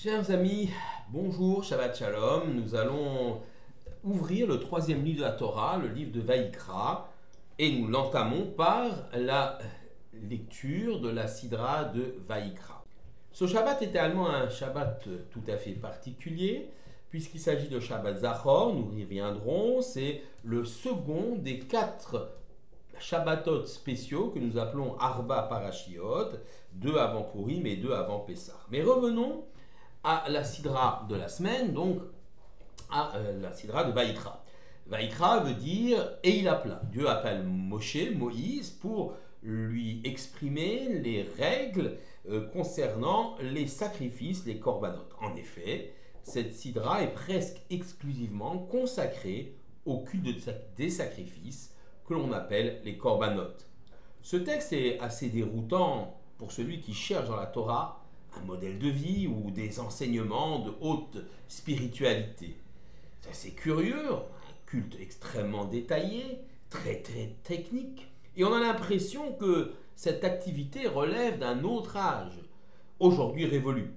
Chers amis, bonjour, Shabbat Shalom. Nous allons ouvrir le troisième livre de la Torah, le livre de Vaïkra, et nous l'entamons par la lecture de la Sidra de Vaïkra. Ce Shabbat est également un Shabbat tout à fait particulier, puisqu'il s'agit de Shabbat Zachor, nous y reviendrons, c'est le second des 4 Shabbatot spéciaux que nous appelons Arba Parashiot, 2 avant Purim et 2 avant Pessah. Mais revenons à la Sidra de la semaine, donc à la Sidra de Vaïkra. Vaïkra veut dire « et il appela ». Dieu appelle Moïse, pour lui exprimer les règles concernant les sacrifices, les korbanot. En effet, cette Sidra est presque exclusivement consacrée au culte des sacrifices que l'on appelle les korbanot. Ce texte est assez déroutant pour celui qui cherche dans la Torah un modèle de vie ou des enseignements de haute spiritualité. C'est assez curieux, un culte extrêmement détaillé, très technique, et on a l'impression que cette activité relève d'un autre âge, aujourd'hui révolu,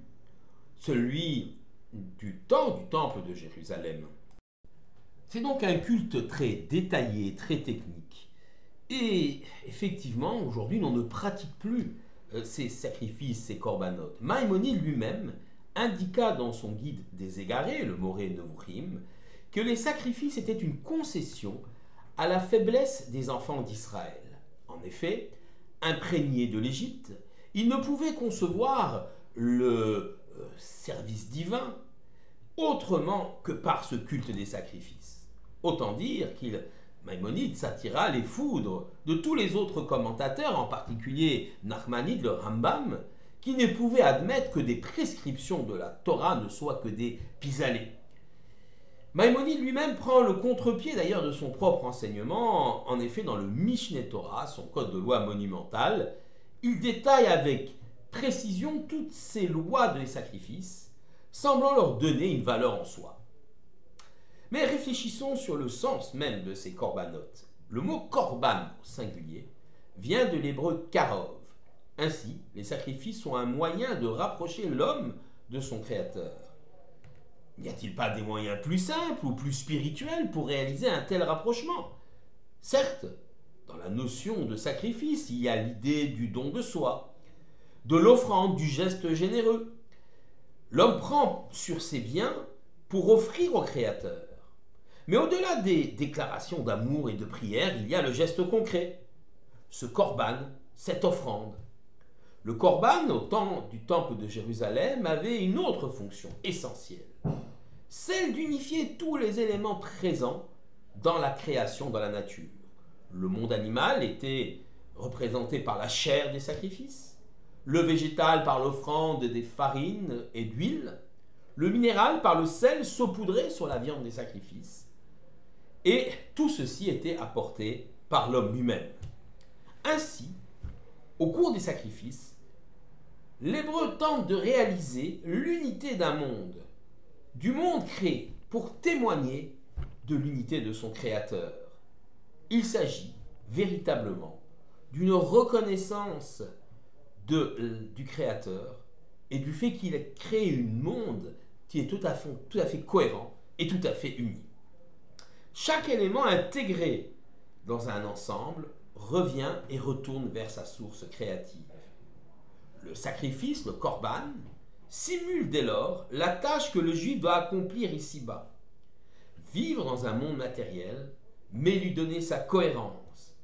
celui du temps du temple de Jérusalem. C'est donc un culte très détaillé, très technique, et effectivement, aujourd'hui, on ne pratique plus ces sacrifices, ces korbanot. Maïmonide lui-même indiqua dans son guide des égarés, le Moré Nevuchim, que les sacrifices étaient une concession à la faiblesse des enfants d'Israël. En effet, imprégnés de l'Égypte, ils ne pouvaient concevoir le service divin autrement que par ce culte des sacrifices. Autant dire qu'il Maïmonide s'attira les foudres de tous les autres commentateurs, en particulier Nachmanide, le Rambam, qui ne pouvaient admettre que des prescriptions de la Torah ne soient que des pis-aller. Maïmonide lui-même prend le contre-pied d'ailleurs de son propre enseignement. En effet, dans le Mishneh Torah, son code de loi monumental, il détaille avec précision toutes ces lois des sacrifices, semblant leur donner une valeur en soi. Mais réfléchissons sur le sens même de ces korbanot. Le mot korban au singulier vient de l'hébreu karov. Ainsi, les sacrifices sont un moyen de rapprocher l'homme de son créateur. N'y a-t-il pas des moyens plus simples ou plus spirituels pour réaliser un tel rapprochement? Certes, dans la notion de sacrifice, il y a l'idée du don de soi, de l'offrande, du geste généreux. L'homme prend sur ses biens pour offrir au créateur. Mais au-delà des déclarations d'amour et de prière, il y a le geste concret, ce korban, cette offrande. Le korban, au temps du temple de Jérusalem, avait une autre fonction essentielle, celle d'unifier tous les éléments présents dans la création, dans la nature. Le monde animal était représenté par la chair des sacrifices, le végétal par l'offrande des farines et d'huile, le minéral par le sel saupoudré sur la viande des sacrifices. Et tout ceci était apporté par l'homme lui-même. Ainsi, au cours des sacrifices, l'hébreu tente de réaliser l'unité d'un monde, du monde créé, pour témoigner de l'unité de son créateur. Il s'agit véritablement d'une reconnaissance du créateur et du fait qu'il a créé un monde qui est tout à fait cohérent et tout à fait uni. Chaque élément intégré dans un ensemble revient et retourne vers sa source créative. Le sacrifice, le korban, simule dès lors la tâche que le juif doit accomplir ici-bas. Vivre dans un monde matériel, mais lui donner sa cohérence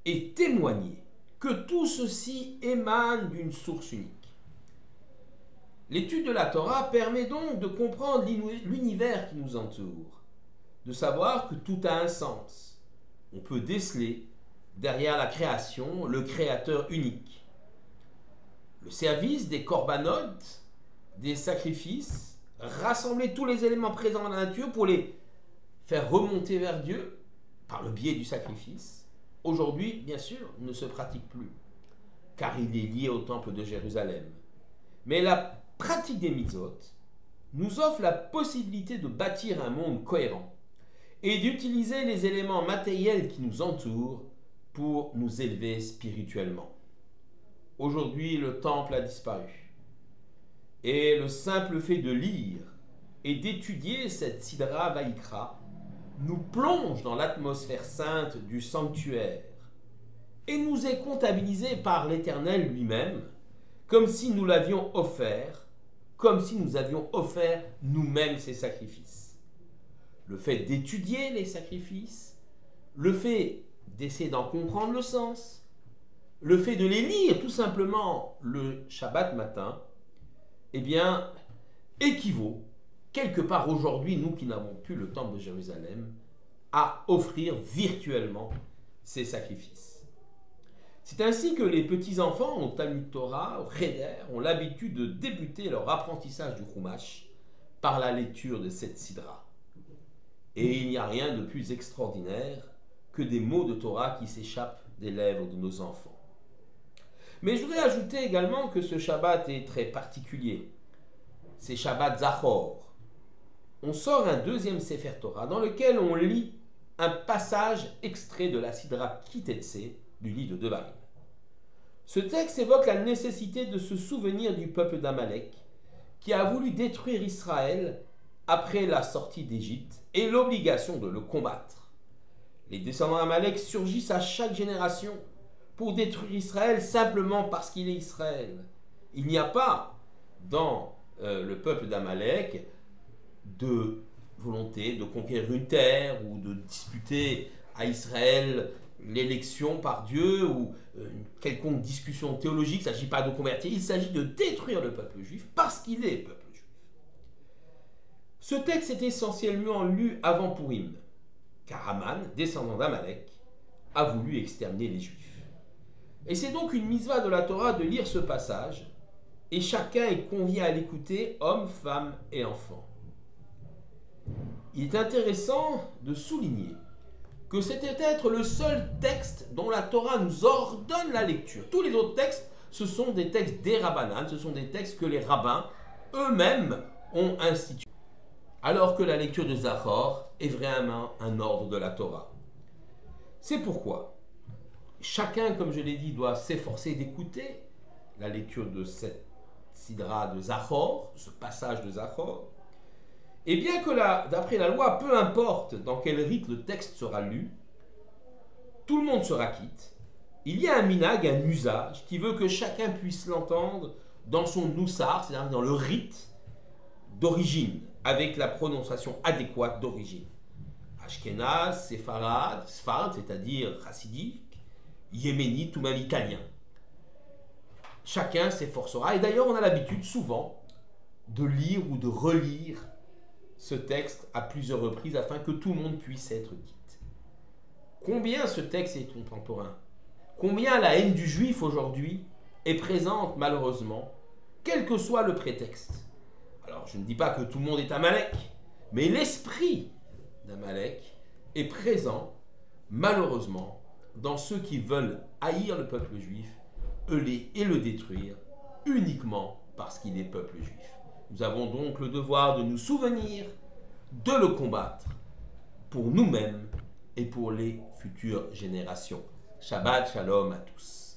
et témoigner que tout ceci émane d'une source unique. L'étude de la Torah permet donc de comprendre l'univers qui nous entoure, de savoir que tout a un sens. On peut déceler derrière la création le créateur unique. Le service des korbanot, des sacrifices, rassembler tous les éléments présents dans la nature pour les faire remonter vers Dieu par le biais du sacrifice, aujourd'hui, bien sûr, ne se pratique plus, car il est lié au temple de Jérusalem. Mais la pratique des mitzvot nous offre la possibilité de bâtir un monde cohérent et d'utiliser les éléments matériels qui nous entourent pour nous élever spirituellement. Aujourd'hui, le temple a disparu. Et le simple fait de lire et d'étudier cette Sidra Vaïkra nous plonge dans l'atmosphère sainte du sanctuaire et nous est comptabilisé par l'Éternel lui-même comme si nous l'avions offert, comme si nous avions offert nous-mêmes ces sacrifices. Le fait d'étudier les sacrifices, le fait d'essayer d'en comprendre le sens, le fait de les lire tout simplement le Shabbat matin, eh bien, équivaut, quelque part aujourd'hui, nous qui n'avons plus le temple de Jérusalem, à offrir virtuellement ces sacrifices. C'est ainsi que les petits-enfants au Talmud Torah, au Cheder, ont l'habitude de débuter leur apprentissage du Chumash par la lecture de cette Sidra. Et il n'y a rien de plus extraordinaire que des mots de Torah qui s'échappent des lèvres de nos enfants. Mais je voudrais ajouter également que ce Shabbat est très particulier. C'est Shabbat Zachor. On sort un deuxième Sefer Torah dans lequel on lit un passage extrait de la Sidra Kitetse du livre de Devarim. Ce texte évoque la nécessité de se souvenir du peuple d'Amalek qui a voulu détruire Israël après la sortie d'Égypte et l'obligation de le combattre. Les descendants d'Amalek surgissent à chaque génération pour détruire Israël simplement parce qu'il est Israël. Il n'y a pas dans le peuple d'Amalek de volonté de conquérir une terre ou de disputer à Israël l'élection par Dieu ou une quelconque discussion théologique. Il ne s'agit pas de convertir, il s'agit de détruire le peuple juif parce qu'il est peuple juif. Ce texte est essentiellement lu avant Purim, car Aman, descendant d'Amalek, a voulu exterminer les Juifs. Et c'est donc une mitzvah de la Torah de lire ce passage, et chacun est convié à l'écouter, hommes, femmes et enfants. Il est intéressant de souligner que c'était être le seul texte dont la Torah nous ordonne la lecture. Tous les autres textes, ce sont des textes des rabbanan, ce sont des textes que les rabbins eux-mêmes ont institués. Alors que la lecture de Zachor est vraiment un ordre de la Torah. C'est pourquoi chacun, comme je l'ai dit, doit s'efforcer d'écouter la lecture de cette Sidra de Zachor, ce passage de Zachor. Et bien que d'après la loi, peu importe dans quel rite le texte sera lu, tout le monde sera quitte. Il y a un minhag, un usage, qui veut que chacun puisse l'entendre dans son noussar, c'est-à-dire dans le rite d'origine, avec la prononciation adéquate d'origine. Ashkenaz, Séfarad, Sfard, c'est-à-dire chassidique, yéménite ou même italien. Chacun s'efforcera, et d'ailleurs on a l'habitude souvent de lire ou de relire ce texte à plusieurs reprises afin que tout le monde puisse être quitte. Combien ce texte est contemporain? Combien la haine du juif aujourd'hui est présente malheureusement, quel que soit le prétexte? Alors je ne dis pas que tout le monde est Amalek, mais l'esprit d'Amalek est présent malheureusement dans ceux qui veulent haïr le peuple juif et le détruire uniquement parce qu'il est peuple juif. Nous avons donc le devoir de nous souvenir de le combattre pour nous-mêmes et pour les futures générations. Shabbat Shalom à tous.